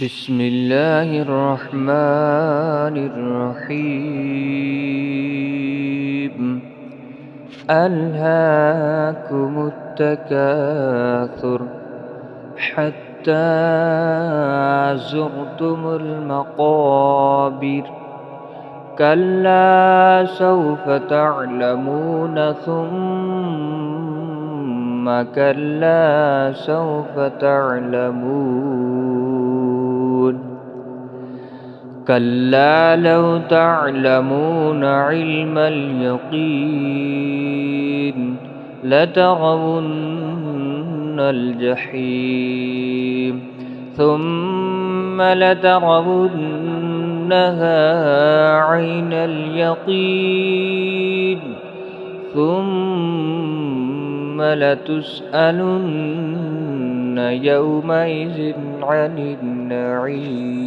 بسم الله الرحمن الرحيم. ألهاكم التكاثر حتى زرتم المقابر. كلا سوف تعلمون ثم كلا سوف تعلمون. كلا لو تعلمون علم اليقين لترون الجحيم ثم لترونها عين اليقين ثم لتسألن يومئذ عن النعيم.